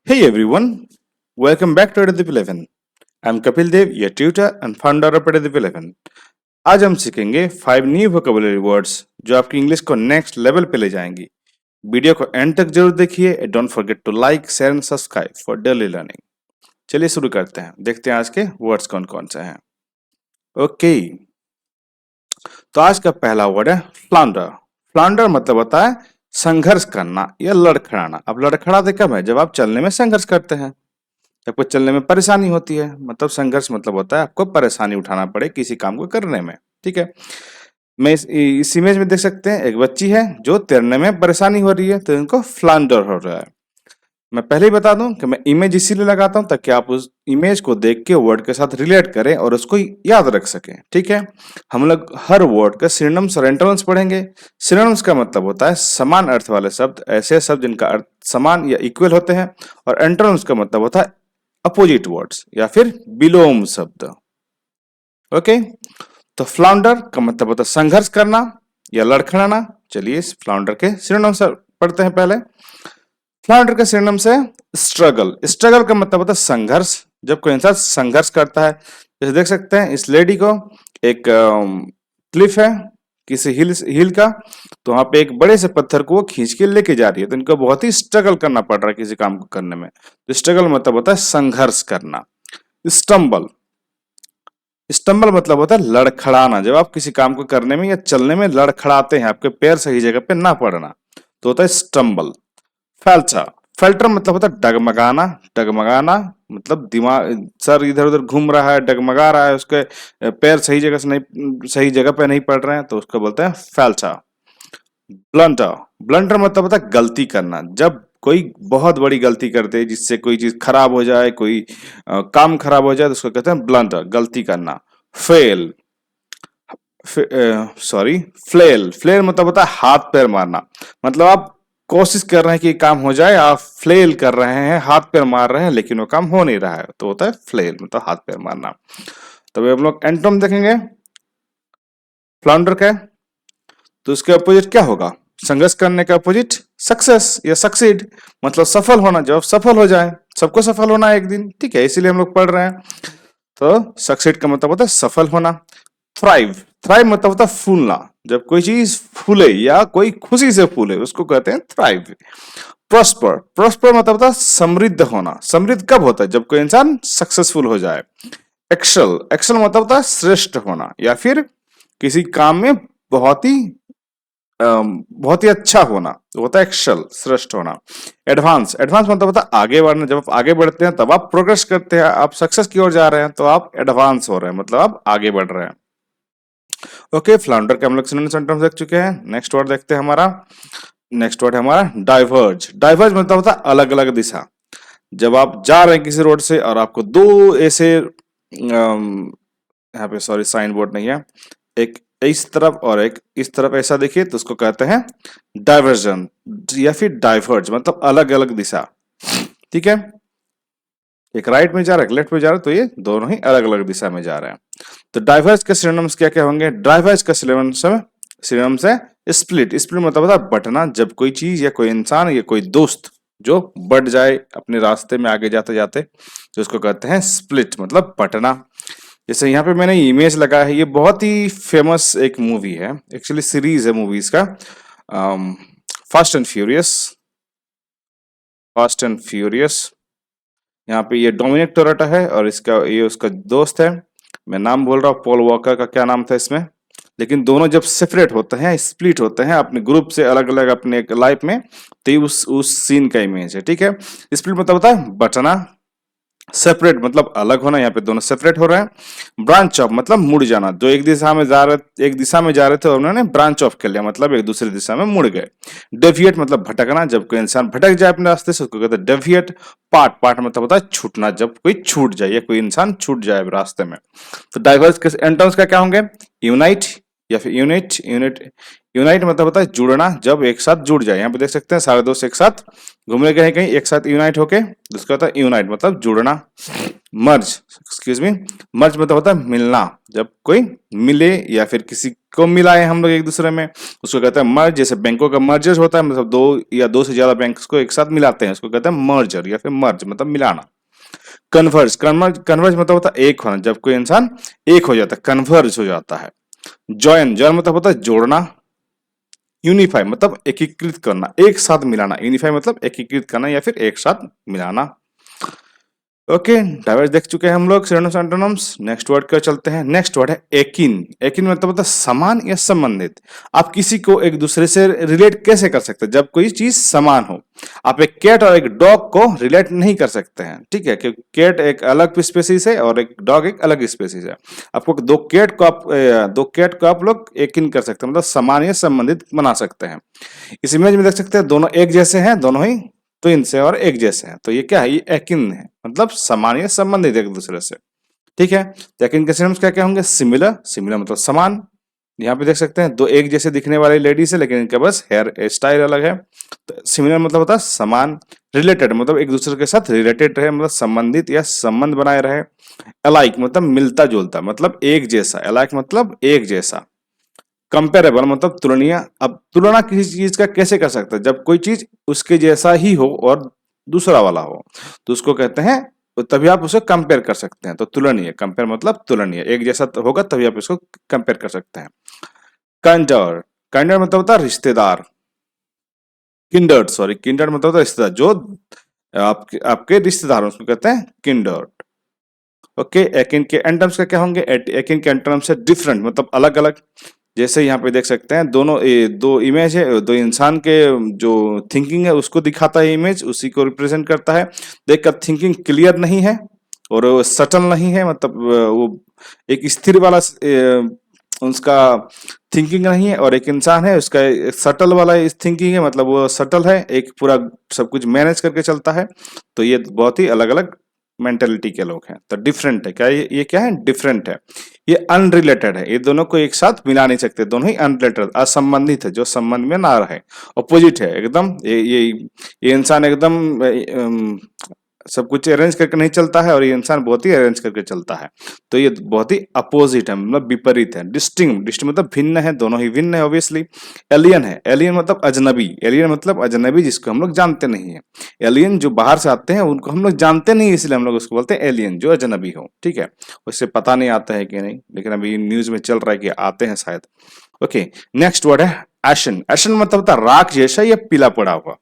Hey everyone, welcome back to Aditya 11. I'm Kapil Dev, your tutor and founder of Aditya 11. आज हम सीखेंगे 5 new vocabulary words जो आपकी English को next level पे ले जाएंगी। वीडियो को एंड तक जरूर देखिए and don't forget to like share and subscribe for daily learning. चलिए शुरू करते हैं, देखते हैं आज के वर्ड्स कौन कौन से हैं। ओके, तो आज का पहला वर्ड है फ्लाउंडर। फ्लाउंडर मतलब होता है संघर्ष करना या लड़खड़ाना। अब लड़खड़ाते कब है? जब आप चलने में संघर्ष करते हैं, आपको चलने में परेशानी होती है, मतलब संघर्ष मतलब होता है आपको परेशानी उठाना पड़े किसी काम को करने में। ठीक है, मैं इस इमेज में देख सकते हैं एक बच्ची है जो तैरने में परेशानी हो रही है, तो इनको फ्लाउंडर हो रहा है। मैं पहले ही बता दूं कि मैं इमेज इसीलिए लगाता हूं ताकि आप उस इमेज को देख के वर्ड के साथ रिलेट करें और उसको याद रख सकें। ठीक है, हम लोग हर वर्ड का सिनोनिम्स और एंटोनिम्स पढ़ेंगे। सिनोनिम्स का मतलब होता है समान अर्थ वाले शब्द, ऐसे शब्द जिनका अर्थ समान या इक्वल होते हैं, और एंटोनिम्स का मतलब होता है अपोजिट वर्ड्स या फिर विलोम शब्द। ओके, तो फ्लाउंडर का मतलब होता है संघर्ष करना या लड़खड़ाना। चलिए इस फ्लाउंडर के सिनोनिम्स पढ़ते हैं। पहले फ्लाउंडर के सिनोनिम्स है स्ट्रगल। स्ट्रगल का मतलब होता है संघर्ष, जब कोई इंसान संघर्ष करता है। जैसे देख सकते हैं इस लेडी को एक क्लिफ है किसी हिल का, तो वहां पे एक बड़े से पत्थर को वो खींच के लेके जा रही है, तो इनको बहुत ही स्ट्रगल करना पड़ रहा है किसी काम को करने में। तो स्ट्रगल मतलब होता है संघर्ष करना। स्टम्बल, स्टम्बल मतलब होता है लड़खड़ाना। जब आप किसी काम को करने में या चलने में लड़खड़ाते हैं, आपके पैर सही जगह पे ना पड़ना, तो होता है स्टम्बल। फैल्टर, फैल्टर मतलब होता है डगमगाना। डगमगाना मतलब दिमाग, सर इधर उधर घूम रहा है, डगमगा रहा है, उसके पैर सही जगह से नहीं, सही जगह पे नहीं पड़ रहे हैं, तो उसको बोलते हैं फैल्टर। ब्लंटर, ब्लंटर मतलब होता है गलती करना। जब कोई बहुत बड़ी गलती करते हैं जिससे कोई चीज खराब हो जाए, कोई काम खराब हो जाए, तो उसको कहते हैं ब्लंटर, गलती करना। फेल, सॉरी फ्लेल, फ्लेल मतलब होता है हाथ पैर मारना। मतलब आप कोशिश कर रहे हैं कि काम हो जाए, आप फ्लेल कर रहे हैं, हाथ पैर मार रहे हैं, लेकिन वो काम हो नहीं रहा है, तो होता है फ्लेल मतलब हाथ पैर मारना। तो हम लोग एंटोनिम देखेंगे फ्लाउंडर का, तो उसके अपोजिट क्या होगा? संघर्ष करने का अपोजिट सक्सेस या सक्सीड, मतलब सफल होना। जब आप सफल हो जाए, सबको सफल होना है एक दिन, ठीक है, इसीलिए हम लोग पढ़ रहे हैं। तो सक्सीड का मतलब होता है सफल होना। थ्राइव, थ्राइव मतलब होता है फूलना। जब कोई चीज फूले या कोई खुशी से फूले उसको कहते हैं थ्राइव। प्रॉस्पर, प्रॉस्पर मतलब होता है समृद्ध होना। समृद्ध कब होता है? जब कोई इंसान सक्सेसफुल हो जाए। एक्सेल, एक्सेल मतलब होता है श्रेष्ठ होना या फिर किसी काम में बहुत ही बहुत ही अच्छा होना, तो होता है एक्सेल, श्रेष्ठ होना। एडवांस, एडवांस मतलब होता है आगे बढ़ना। जब आप आगे बढ़ते हैं तब आप प्रोग्रेस करते हैं, आप सक्सेस की ओर जा रहे हैं, तो आप एडवांस हो रहे हैं, मतलब आप आगे बढ़ रहे हैं। ओके, फ्लाउंडर के हम लोग सिनोनिम सेंटेंस देख चुके हैं। नेक्स्ट वर्ड देखते हैं हमारा। नेक्स्ट वर्ड है हमारा डाइवर्ज। डाइवर्ज मतलब होता है अलग अलग दिशा। जब आप जा रहे हैं किसी रोड से और आपको दो ऐसे यहाँ पे सॉरी साइन बोर्ड नहीं है, एक इस तरफ और एक इस तरफ ऐसा देखिए, तो उसको कहते हैं डाइवर्जन या फिर डाइवर्ज, मतलब अलग अलग दिशा। ठीक है, एक राइट में जा रहा है, एक लेफ्ट में जा रहा है, तो ये दोनों ही अलग अलग दिशा में जा रहे हैं। तो डाइवर्ज के सिनोनिम्स क्या क्या होंगे? डाइवर्ज का सिनोनिम्स है स्प्लिट। स्प्लिट मतलब होता है बंटना। जब कोई चीज या कोई इंसान या कोई दोस्त जो बढ़ जाए अपने रास्ते में आगे जाते जाते, तो उसको कहते हैं स्प्लिट, मतलब बंटना। जैसे यहाँ पे मैंने इमेज लगा है, ये बहुत ही फेमस एक मूवी है, एक्चुअली सीरीज है मूवीज का, fast and furious. Fast and furious, यहाँ पे ये डोमिनिक टोरेटो है और इसका ये उसका दोस्त है। मैं नाम बोल रहा हूँ, पॉल वॉकर का क्या नाम था इसमें। लेकिन दोनों जब सेपरेट होते हैं, स्प्लिट होते हैं अपने ग्रुप से अलग अलग अपने लाइफ में, तो ये उस सीन का इमेज है। ठीक है, स्प्लिट मतलब होता है बटना। सेपरेट मतलब अलग होना, यहाँ पे दोनों सेपरेट हो रहे हैं। ब्रांच ऑफ मतलब मुड़ जाना। जो एक दिशा में जा रहे थे और उन्होंने ब्रांच ऑफ कर लिया, मतलब एक दूसरी दिशा में मुड़ गए। डेविएट मतलब भटकना। जब कोई इंसान भटक जाए अपने रास्ते से उसको कहते हैं डेविएट। पार्ट, पार्ट मतलब होता है छूटना, जब कोई छूट जाए या कोई इंसान छूट जाए रास्ते में। तो डाइवर्स के एंटोनिम्स का क्या होंगे? यूनाइट या फिर यूनिट। यूनिट मतलब होता है जुड़ना, जब एक साथ जुड़ जाए। यहाँ पे देख सकते हैं सारे दोस्त एक साथ घूमने गए कहीं एक साथ यूनाइट होके, दूसरा होता है यूनाइट मतलब जुड़ना। मर्ज, एक्सक्यूज मी, मर्ज मतलब होता है मिलना, जब कोई मिले या फिर किसी को मिलाए हम लोग एक दूसरे में, उसको कहते हैं मर्ज। जैसे बैंकों का मर्जर होता है, मतलब दो या दो से ज्यादा बैंक को एक साथ मिलाते हैं, उसको कहते हैं मर्जर या फिर मर्ज मतलब मिलाना। कन्वर्ज, कन्वर्ज मतलब होता है एक होना, जब कोई इंसान एक हो जाता है, कन्वर्ज हो जाता है। जॉइन, जॉइन मतलब होता है जोड़ना। यूनिफाई मतलब एकीकृत करना, एक साथ मिलाना। यूनिफाई मतलब एकीकृत करना या फिर एक साथ मिलाना। ओके, डाइवर्स देख चुके हैं हम लोग सिनोनिम्स एंटोनिम्स। नेक्स्ट वर्ड का चलते हैं। नेक्स्ट वर्ड है एकिन। एकिन मतलब होता है समान या संबंधित। आप किसी को एक दूसरे से रिलेट कैसे कर सकते हैं? जब कोई चीज समान हो। आप एक कैट और एक डॉग को रिलेट नहीं कर सकते हैं, ठीक है, क्योंकि कैट एक अलग स्पेसीज है और एक डॉग एक अलग स्पेसीज है। आपको दो कैट को आप लोग एकिन कर सकते हैं, मतलब समान या संबंधित बना सकते हैं। इस इमेज में देख सकते हैं दोनों एक जैसे हैं, दोनों ही ट्विन्स है और एक जैसे हैं, तो ये क्या है? ये एकिन है, मतलब समान या संबंधित एक दूसरे से, ठीक है। तो एकिन के सिनोनिम्स क्या क्या होंगे? सिमिलर, सिमिलर मतलब समान। यहाँ पे देख सकते हैं दो एक जैसे दिखने वाली लेडीज है, लेकिन इनका बस हेयर स्टाइल अलग है। तो सिमिलर मतलब होता है समान। रिलेटेड मतलब एक दूसरे के साथ रिलेटेड रहे, मतलब संबंधित या संबंध बनाए रहे। अलाइक मतलब मिलता जुलता, मतलब एक जैसा। अलाइक मतलब एक जैसा। कंपेरेबल मतलब तुलनीय। अब तुलना किसी चीज का कैसे कर सकते हैं? जब कोई चीज उसके जैसा ही हो और दूसरा वाला हो, तो उसको कहते हैं, तो तभी आप उसे कंपेयर कर सकते हैं। तो तुलनीय, कंपेयर मतलब तुलनीय, एक जैसा होगा तभी आप इसको कंपेयर कर सकते हैं। काइंडर, काइंडर मतलब होता है रिश्तेदार। किंडर्ड, सॉरी, किंडर्ड मतलब होता है रिश्तेदार, जो आपके आपके रिश्तेदार हैं, उसको कहते हैं किंडर्ड। ओके, एकिन के एंटोनिम्स का क्या होंगे? एकिन के एंटोनिम्स से डिफरेंट मतलब अलग अलग। जैसे यहाँ पे देख सकते हैं दोनों दो इमेज है, दो इंसान के जो थिंकिंग है उसको दिखाता है इमेज, उसी को रिप्रेजेंट करता है। देखकर थिंकिंग क्लियर नहीं है और वो सटल नहीं है, मतलब वो एक स्थिर वाला उसका थिंकिंग नहीं है, और एक इंसान है उसका सटल वाला थिंकिंग है, मतलब वो सटल है, एक पूरा सब कुछ मैनेज करके चलता है। तो ये बहुत ही अलग अलग मेंटेलिटी के लोग हैं। तो डिफरेंट है क्या? ये क्या है? डिफरेंट है। ये अनरिलेटेड है, ये दोनों को एक साथ मिला नहीं सकते, दोनों ही अनरिलेटेड असंबंधित है, जो संबंध में ना रहे। अपोजिट है एकदम। ये इंसान एकदम सब कुछ अरेंज करके नहीं चलता है, और ये इंसान बहुत ही अरेंज करके चलता है। तो ये बहुत ही अपोजिट है, मतलब विपरीत है। डिस्टिंग, डिस्ट मतलब भिन्न है, दोनों ही भिन्न है ऑब्वियसली। एलियन है, एलियन मतलब अजनबी। एलियन मतलब अजनबी, जिसको हम लोग जानते नहीं है। एलियन जो बाहर से आते हैं उनको हम लोग जानते नहीं, इसलिए हम लोग उसको बोलते हैं एलियन, जो अजनबी हो, ठीक है। उससे पता नहीं आता है कि नहीं, लेकिन अभी न्यूज में चल रहा है कि आते हैं शायद। ओके, नेक्स्ट वर्ड है एशन। एशन मतलब होता है राख जैसा या पीला पड़ा हुआ।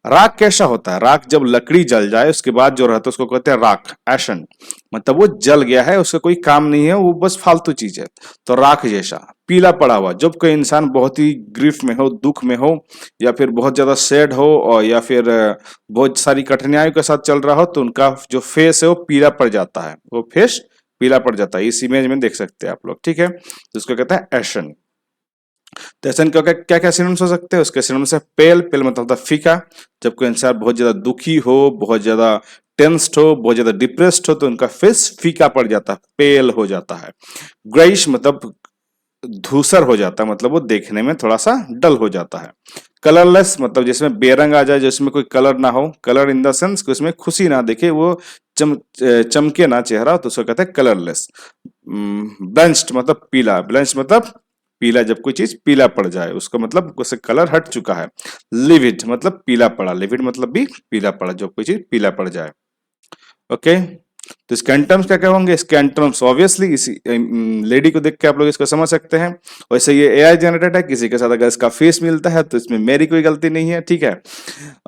राख कैसा होता है? राख जब लकड़ी जल जाए उसके बाद जो रहता है उसको कहते हैं राख, एशन। मतलब वो जल गया है, उसका कोई काम नहीं है, वो बस फालतू चीज है। तो राख जैसा पीला पड़ा हुआ, जब कोई इंसान बहुत ही ग्रीफ में हो, दुख में हो, या फिर बहुत ज्यादा सैड हो, और या फिर बहुत सारी कठिनाइयों के साथ चल रहा हो, तो उनका जो फेस है वो पीला पड़ जाता है, वो फेस पीला पड़ जाता है। इस इमेज में देख सकते हैं आप लोग, ठीक है। तो उसको कहते हैं एशन। तो ऐसा क्या क्या क्या सिनोनिम्स हो सकते हैं? उसके सिनोनिम्स है पेल। पेल मतलब होता है फीका। जब कोई इंसान बहुत ज्यादा दुखी हो, बहुत ज्यादा टेंस्ड हो, बहुत ज्यादा डिप्रेस्ड हो, तो उनका फेस फीका पड़ जाता है, पेल हो जाता है। ग्रेइश मतलब धूसर हो जाता है, मतलब वो देखने में थोड़ा सा डल हो जाता है। कलरलेस मतलब जिसमें बेरंग आ जाए, जिसमें कोई कलर ना हो, कलर इन द सेंस कि उसमें खुशी ना दिखे, वो चमके ना चेहरा, तो उसको कहते हैं कलरलेस। ब्लैंच्ड मतलब पीला। ब्लैंच मतलब पीला, जब कोई चीज पीला पड़ जाए उसका मतलब उससे कलर हट चुका है। लिविड मतलब पीला पड़ा। लिविड मतलब भी पीला पड़ा, जब कोई चीज पीला पड़ जाए। ओके, तो इसके एंटोनिम्स क्या क्या होंगे? इसके एंटोनिम्स ऑब्वियसली इसी लेडी को देख के आप लोग इसको समझ सकते हैं। वैसे ये एआई जनरेटेड है, किसी के साथ अगर इसका फेस मिलता है तो इसमें मेरी कोई गलती नहीं है, ठीक है।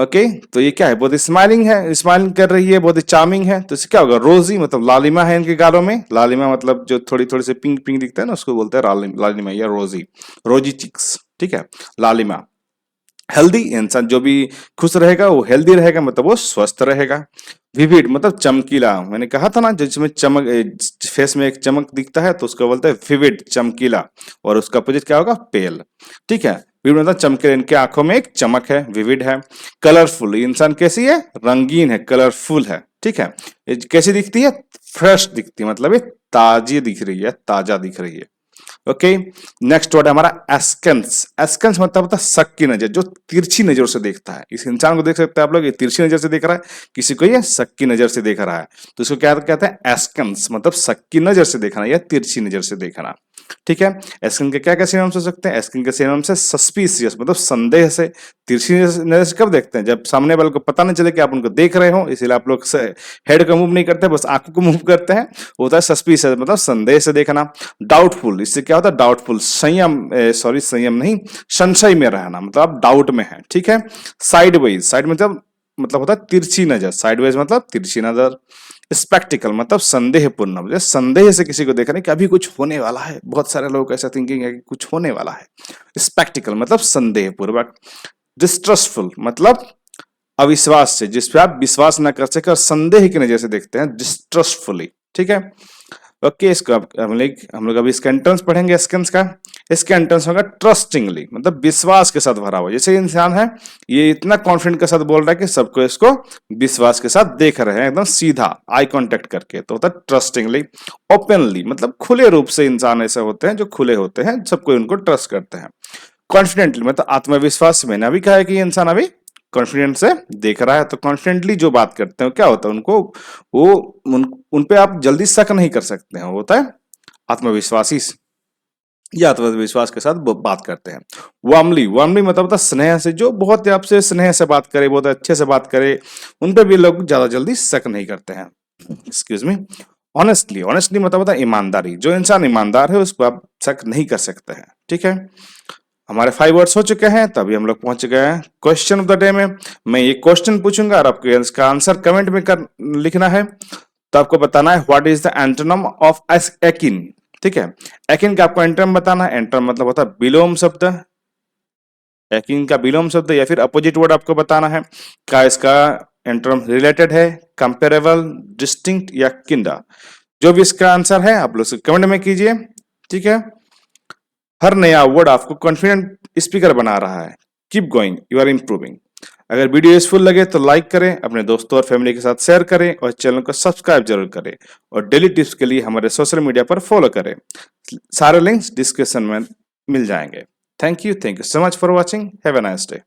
ओके, तो ये क्या है? बहुत ही स्माइलिंग है, स्माइलिंग कर रही है, बहुत ही चार्मिंग है। तो इससे क्या होगा? रोजी मतलब लालिमा है इनके गालों में। लालिमा मतलब जो थोड़ी थोड़ी से पिंक पिंक दिखता है ना, उसको बोलते हैं लालिमा या रोजी, रोजी चिक्स, ठीक है, लालिमा। हेल्दी इंसान जो भी खुश रहेगा वो हेल्दी रहेगा, मतलब वो स्वस्थ रहेगा। विविड मतलब चमकीला। मैंने कहा था ना, जिसमें चमक फेस में एक चमक दिखता है तो उसको बोलते हैं विविड, चमकीला। और उसका अपोजिट क्या होगा? पेल, ठीक है। विविड मतलब चमकीला, इनके आंखों में एक चमक है, विविड है। कलरफुल, इंसान कैसी है? रंगीन है, कलरफुल है, ठीक है। ये कैसी दिखती है? फ्रेश दिखती है, मतलब ये ताजी दिख रही है, ताजा दिख रही है। ओके, नेक्स्ट वर्ड है हमारा एस्केंस। एस्केंस मतलब होता है शक की नजर, जो तिरछी नजर से देखता है। इस इंसान को देख सकते हैं आप लोग, ये तिरछी नजर से देख रहा है, किसी को ये शक की नजर से देख रहा है, तो इसको क्या कहते हैं? एस्केंस, मतलब शक की नजर से देखना या तिरछी नजर से देखना। ठीक है, एस्किन के क्या क्या सिनोनिम्स हो सकते हैं? एस्किन के सिनोनिम्स है सस्पिशियस, मतलब संदेह से। तिरछी नजर से कब देखते हैं? जब सामने वाले को पता नहीं चले कि आप उनको देख रहे हो, इसीलिए आप लोग हेड को मूव नहीं करते, बस आंखों को मूव करते हैं। होता है सस्पिशियस, मतलब संदेह से देखना। डाउटफुल, इससे क्या होता है? डाउटफुल, सॉरी संयम नहीं, संशय में रहना, मतलब आप डाउट में है। ठीक है, साइडवेज, साइड मतलब होता है तिरछी नजर, साइडवेज मतलब तिरछी नजर। स्पेक्टिकल मतलब संदेहपूर्ण, मतलब संदेह से किसी को देख रहे हैं कि अभी कुछ होने वाला है। बहुत सारे लोगों का ऐसा थिंकिंग है कि कुछ होने वाला है। स्पेक्टिकल मतलब संदेहपूर्वक। डिस्ट्रस्टफुल मतलब अविश्वास से, जिस पे आप विश्वास न कर सके और संदेह की नजर से देखते हैं, डिस्ट्रस्टफुली। ठीक है, ओके, इसको हम लोग अभी इसका एंट्रेंस पढ़ेंगे एस्केंस का। इसका एंट्रेंस होगा ट्रस्टिंगली, मतलब विश्वास के साथ भरा हुआ। जैसे इंसान है, ये इतना कॉन्फिडेंट के साथ बोल रहा है कि सबको इसको विश्वास के साथ देख रहे हैं, एकदम सीधा आई कांटेक्ट करके, तो होता है ट्रस्टिंगली। ओपनली मतलब खुले रूप से इंसान ऐसे होते हैं जो खुले होते हैं, सबको उनको ट्रस्ट करते हैं। कॉन्फिडेंटली मतलब आत्मविश्वास, मैंने अभी कहा है कि ये इंसान अभी कॉन्फिडेंट से देख रहा है, तो कॉन्फिडेंटली जो बात करते हैं क्या होता है, उनको वो उन पे आप जल्दी शक नहीं कर सकते हैं, होता है आत्मविश्वासी या आत्मविश्वास के साथ बात करते हैं। वार्मली, वार्मली मतलब होता है स्नेह से, जो बहुत ही आपसे स्नेह से बात करे, बहुत अच्छे से बात करे, उन पे भी लोग ज्यादा जल्दी शक नहीं करते हैं। Excuse me. ऑनेस्टली, ऑनेस्टली मतलब होता है ईमानदारी, जो इंसान ईमानदार है उसको आप शक नहीं कर सकते हैं। ठीक है, हमारे 5 वर्ड्स हो चुके हैं, तभी हम लोग पहुंच गए हैं क्वेश्चन ऑफ द डे में। मैं ये क्वेश्चन पूछूंगा और आपको इसका आंसर कमेंट में लिखना है। तो आपको बताना है what is the antonym of Eakin. ठीक है, एकिन का आपको एंटोनिम बताना है। एंटोनिम मतलब होता है विलोम शब्द, एकिन का विलोम शब्द या फिर अपोजिट वर्ड आपको बताना है। क्या इसका एंटोनिम रिलेटेड है, कंपेरेबल, डिस्टिंक्ट या किंडा? जो भी इसका आंसर है आप लोग कमेंट में कीजिए। ठीक है, हर नया वर्ड आपको कॉन्फिडेंट स्पीकर बना रहा है। Keep going, you are improving. अगर वीडियो यूजफुल लगे तो लाइक करें, अपने दोस्तों और फैमिली के साथ शेयर करें और चैनल को सब्सक्राइब जरूर करें। और डेली टिप्स के लिए हमारे सोशल मीडिया पर फॉलो करें। सारे लिंक्स डिस्क्रिप्शन में मिल जाएंगे। Thank you so much for watching. Have a nice day.